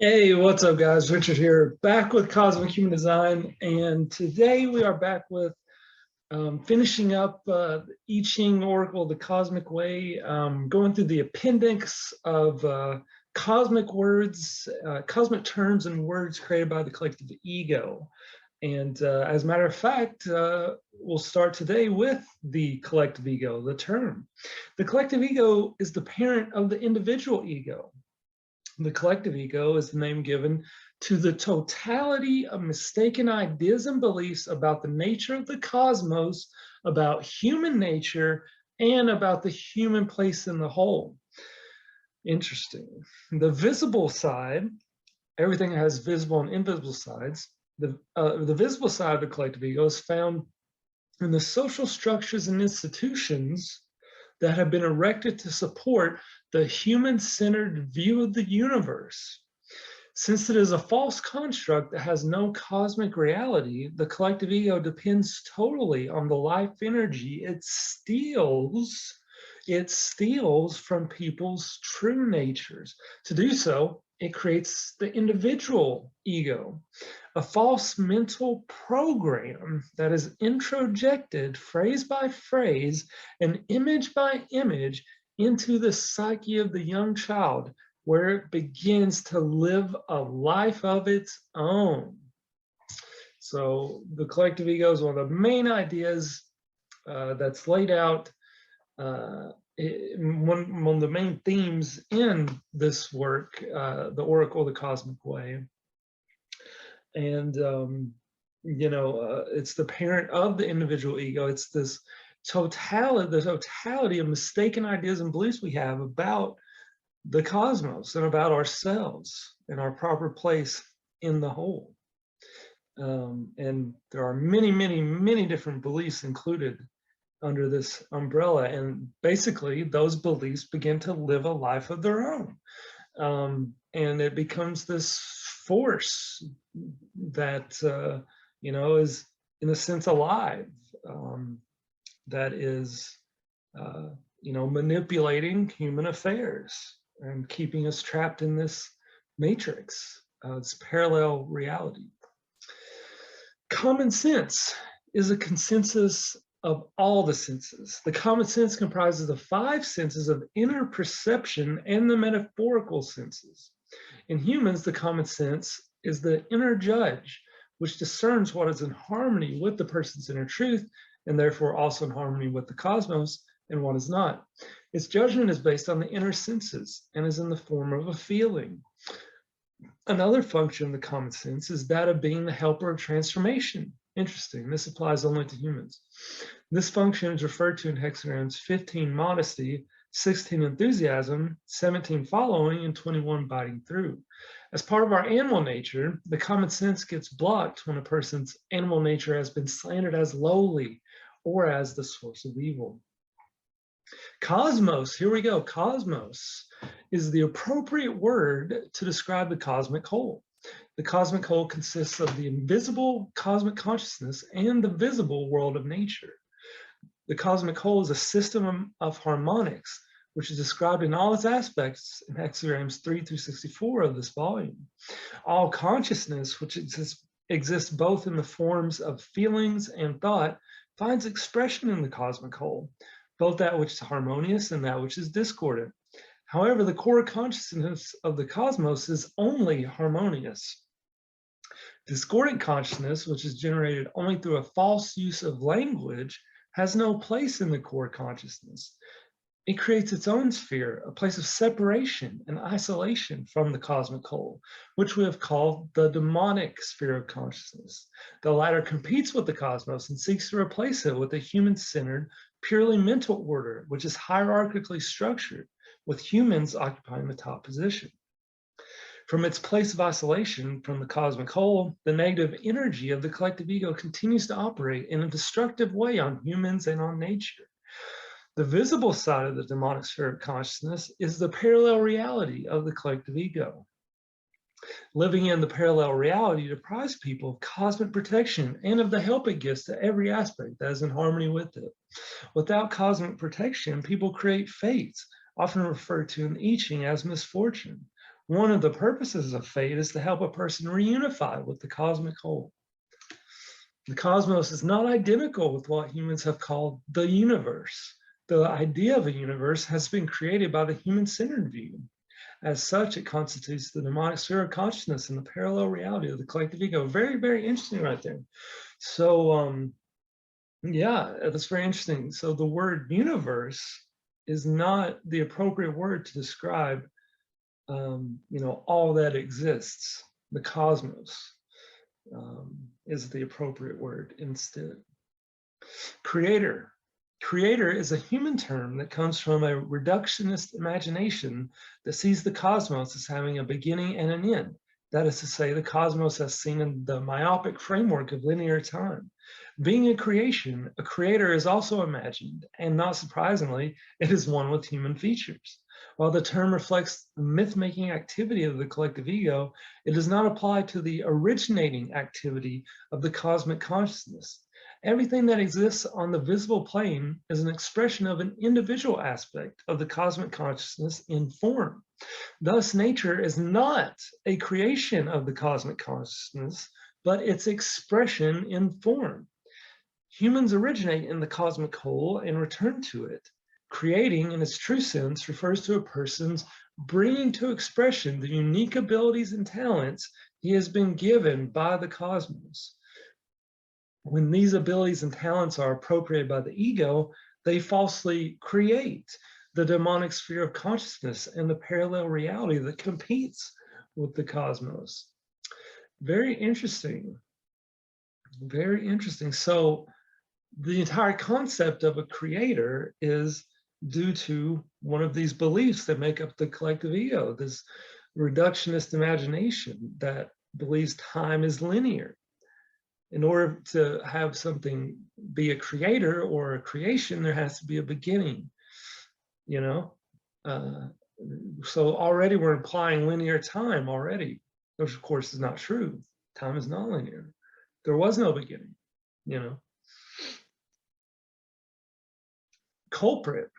Hey, what's up, guys? Richard here, back with Cosmic Human Design, and today we are back with finishing up the I Ching Oracle, the Cosmic Way, going through the appendix of cosmic words, cosmic terms and words created by the collective ego. And as a matter of fact, we'll start today with the collective ego, the term. The collective ego is the parent of the individual ego. The collective ego is the name given to the totality of mistaken ideas and beliefs about the nature of the cosmos, about human nature, and about the human place in the whole. Interesting. The visible side, everything has visible and invisible sides. The visible side of the collective ego is found in the social structures and institutions that have been erected to support the human-centered view of the universe. Since it is a false construct that has no cosmic reality, the collective ego depends totally on the life energy it steals from people's true natures. To do so, it creates the individual ego, a false mental program that is introjected phrase by phrase and image by image into the psyche of the young child, where it begins to live a life of its own. So the collective ego is one of the main ideas that's laid out, one of the main themes in this work, the Oracle, the Cosmic Way. And, it's the parent of the individual ego. It's this the totality of mistaken ideas and beliefs we have about the cosmos and about ourselves and our proper place in the whole. And there are many, many, many different beliefs included under this umbrella. And basically, those beliefs begin to live a life of their own. And it becomes this force that, is in a sense alive, that is, manipulating human affairs and keeping us trapped in this matrix, this parallel reality. Common sense is a consensus of all the senses. The common sense comprises the 5 senses of inner perception and the metaphorical senses. In humans, the common sense is the inner judge, which discerns what is in harmony with the person's inner truth, and therefore also in harmony with the cosmos, and what is not. Its judgment is based on the inner senses and is in the form of a feeling. Another function of the common sense is that of being the helper of transformation. Interesting, this applies only to humans. This function is referred to in hexagrams 15, modesty, 16, enthusiasm, 17, following, and 21, biting through. As part of our animal nature, the common sense gets blocked when a person's animal nature has been slandered as lowly or as the source of evil. Cosmos, here we go. Cosmos is the appropriate word to describe the cosmic whole. The cosmic whole consists of the invisible cosmic consciousness and the visible world of nature. The cosmic whole is a system of harmonics, which is described in all its aspects in hexagrams 3 through 64 of this volume. All consciousness, which exists both in the forms of feelings and thought, finds expression in the cosmic whole, both that which is harmonious and that which is discordant. However, the core consciousness of the cosmos is only harmonious. Discordant consciousness, which is generated only through a false use of language, has no place in the core consciousness. It creates its own sphere, a place of separation and isolation from the cosmic whole, which we have called the demonic sphere of consciousness. The latter competes with the cosmos and seeks to replace it with a human-centered, purely mental order, which is hierarchically structured, with humans occupying the top position. From its place of isolation from the cosmic whole, the negative energy of the collective ego continues to operate in a destructive way on humans and on nature. The visible side of the demonic sphere of consciousness is the parallel reality of the collective ego. Living in the parallel reality deprives people of cosmic protection and of the help it gives to every aspect that is in harmony with it. Without cosmic protection, people create fates, often referred to in I Ching as misfortune, One of the purposes of fate is to help a person reunify with the cosmic whole. The cosmos is not identical with what humans have called the universe. The idea of a universe has been created by the human-centered view. As such, it constitutes the mnemonic sphere of consciousness and the parallel reality of the collective ego. Very, very interesting right there. So, yeah, that's very interesting. So the word universe is not the appropriate word to describe, all that exists. The cosmos is the appropriate word instead. Creator. Creator is a human term that comes from a reductionist imagination that sees the cosmos as having a beginning and an end. That is to say, the cosmos as seen in the myopic framework of linear time. Being a creation, a creator is also imagined, and not surprisingly, it is one with human features. While the term reflects the myth-making activity of the collective ego, it does not apply to the originating activity of the cosmic consciousness. Everything that exists on the visible plane is an expression of an individual aspect of the cosmic consciousness in form. Thus, nature is not a creation of the cosmic consciousness, but its expression in form. Humans originate in the cosmic whole and return to it. Creating, in its true sense, refers to a person's bringing to expression the unique abilities and talents he has been given by the cosmos. When these abilities and talents are appropriated by the ego, they falsely create the demonic sphere of consciousness and the parallel reality that competes with the cosmos. Very interesting. Very interesting. So the entire concept of a creator is due to one of these beliefs that make up the collective ego, this reductionist imagination that believes time is linear. In order to have something be a creator or a creation, there has to be a beginning, So already we're implying linear time already, which of course is not true. Time is not linear. There was no beginning, Culprit.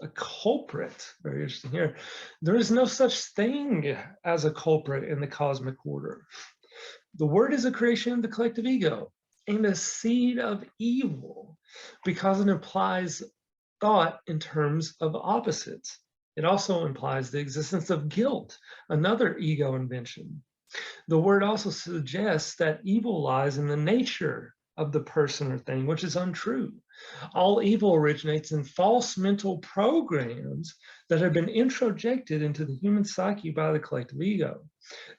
A culprit, very interesting here. There is no such thing as a culprit in the cosmic order. The word is a creation of the collective ego and a seed of evil because it implies thought in terms of opposites. It also implies the existence of guilt, another ego invention. The word also suggests that evil lies in the nature of the person or thing, which is untrue. All evil originates in false mental programs that have been introjected into the human psyche by the collective ego.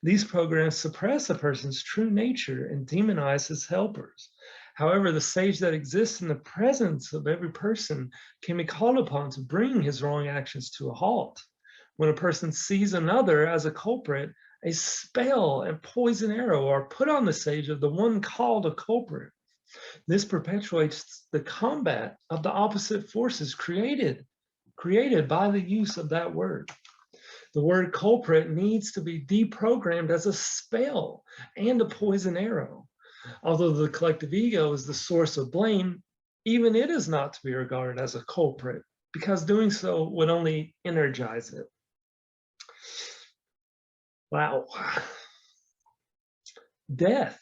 These programs suppress a person's true nature and demonize his helpers. However, the sage that exists in the presence of every person can be called upon to bring his wrong actions to a halt. When a person sees another as a culprit, a spell and poison arrow are put on the sage of the one called a culprit. This perpetuates the combat of the opposite forces created by the use of that word. The word culprit needs to be deprogrammed as a spell and a poison arrow. Although the collective ego is the source of blame, even it is not to be regarded as a culprit, because doing so would only energize it. Wow. Death.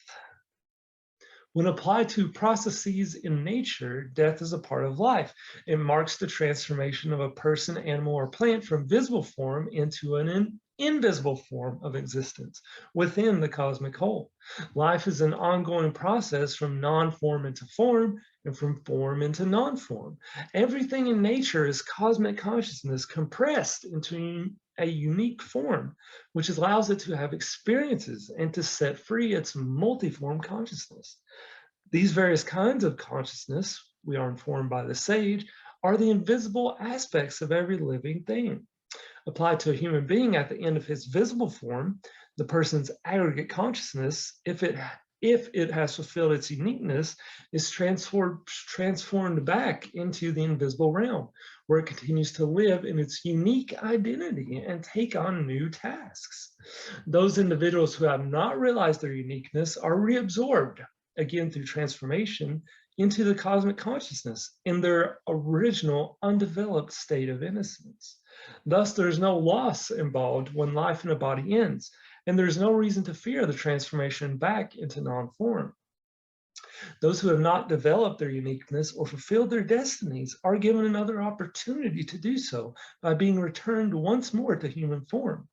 When applied to processes in nature, death is a part of life. It marks the transformation of a person, animal, or plant from visible form into an invisible form of existence within the cosmic whole. Life is an ongoing process from non-form into form and from form into non-form. Everything in nature is cosmic consciousness compressed into a unique form, which allows it to have experiences and to set free its multiform consciousness. These various kinds of consciousness, we are informed by the sage, are the invisible aspects of every living thing. Applied to a human being at the end of his visible form, the person's aggregate consciousness, if it has fulfilled its uniqueness, is transformed back into the invisible realm, where it continues to live in its unique identity and take on new tasks. Those individuals who have not realized their uniqueness are reabsorbed, again through transformation, into the cosmic consciousness in their original undeveloped state of innocence. Thus, there's no loss involved when life in a body ends, and there's no reason to fear the transformation back into non-form. Those who have not developed their uniqueness or fulfilled their destinies are given another opportunity to do so by being returned once more to human form.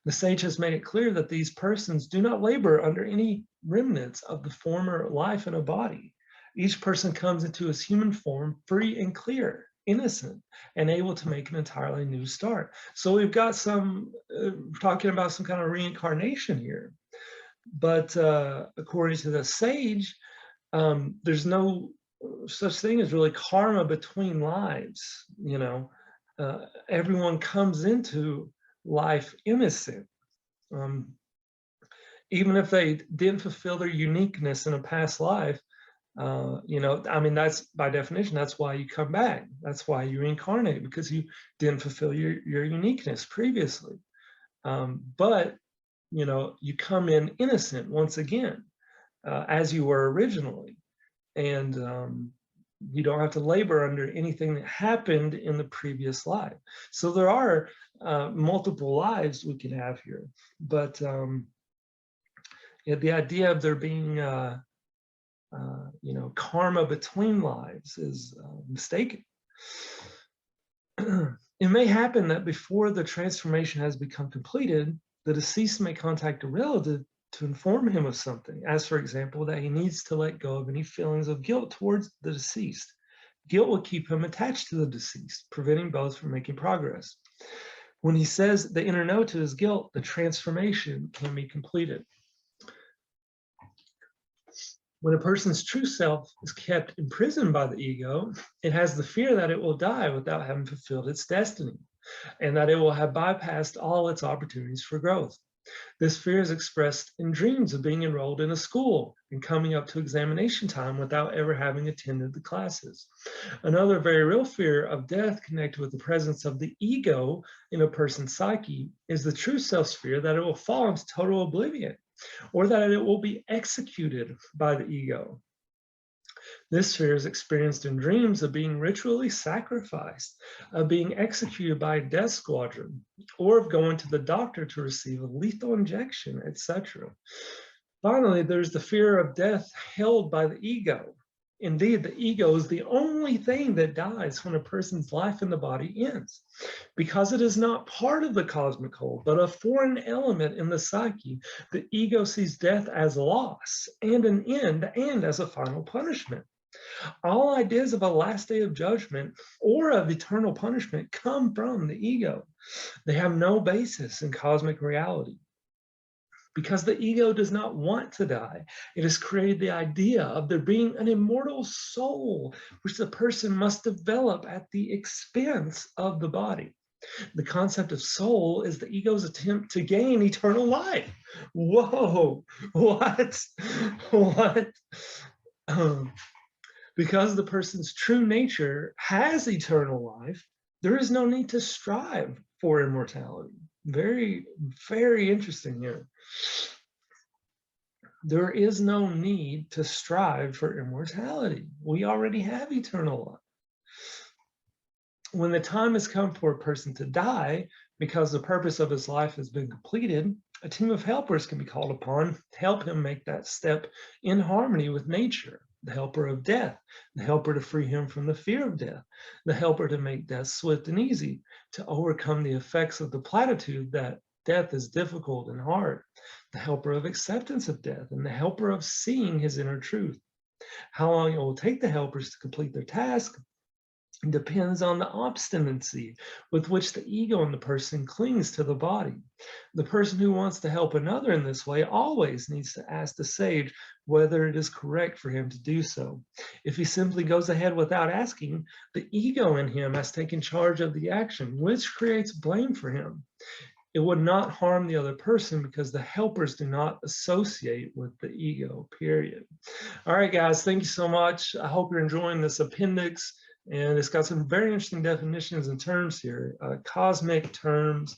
The sage has made it clear that these persons do not labor under any remnants of the former life in a body. Each person comes into his human form free and clear, innocent, and able to make an entirely new start. So we've got some talking about some kind of reincarnation here. But according to the sage, there's no such thing as really karma between lives. Everyone comes into life innocent. Even if they didn't fulfill their uniqueness in a past life, that's by definition, that's why you come back. That's why you reincarnate, because you didn't fulfill your uniqueness previously. But you come in innocent once again, as you were originally. And you don't have to labor under anything that happened in the previous life. So there are multiple lives we can have here. But the idea of there being karma between lives is mistaken. It may happen that before the transformation has become completed, the deceased may contact a relative to inform him of something, as for example, that he needs to let go of any feelings of guilt towards the deceased. Guilt will keep him attached to the deceased, preventing both from making progress. When he says the inner no to his guilt, the transformation can be completed. When a person's true self is kept imprisoned by the ego, it has the fear that it will die without having fulfilled its destiny, and that it will have bypassed all its opportunities for growth. This fear is expressed in dreams of being enrolled in a school and coming up to examination time without ever having attended the classes. Another very real fear of death connected with the presence of the ego in a person's psyche is the true self's fear that it will fall into total oblivion, or that it will be executed by the ego. This fear is experienced in dreams of being ritually sacrificed, of being executed by a death squadron, or of going to the doctor to receive a lethal injection, etc. Finally, there's the fear of death held by the ego. Indeed, the ego is the only thing that dies when a person's life in the body ends, because it is not part of the cosmic whole, but a foreign element in the psyche. The ego sees death as loss and an end, and as a final punishment. All ideas of a last day of judgment or of eternal punishment come from the ego. They have no basis in cosmic reality. Because the ego does not want to die, it has created the idea of there being an immortal soul, which the person must develop at the expense of the body. The concept of soul is the ego's attempt to gain eternal life. Whoa, what? What? Because the person's true nature has eternal life, there is no need to strive for immortality. Very, very interesting here. There is no need to strive for immortality. We already have eternal life. When the time has come for a person to die, because the purpose of his life has been completed, a team of helpers can be called upon to help him make that step in harmony with nature. The helper of death, the helper to free him from the fear of death, the helper to make death swift and easy, to overcome the effects of the platitude that death is difficult and hard, the helper of acceptance of death, and the helper of seeing his inner truth. How long it will take the helpers to complete their task depends on the obstinacy with which the ego in the person clings to the body. The person who wants to help another in this way always needs to ask the sage whether it is correct for him to do so. If he simply goes ahead without asking, the ego in him has taken charge of the action, which creates blame for him. It would not harm the other person because the helpers do not associate with the ego, period. All right, guys, thank you so much. I hope you're enjoying this appendix. And it's got some very interesting definitions and terms here, cosmic terms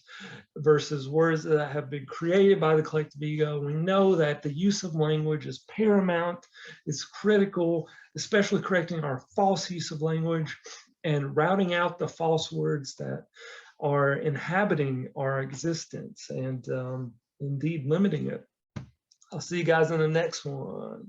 versus words that have been created by the collective ego. We know that the use of language is paramount, it's critical, especially correcting our false use of language and routing out the false words that are inhabiting our existence and indeed limiting it. I'll see you guys in the next one.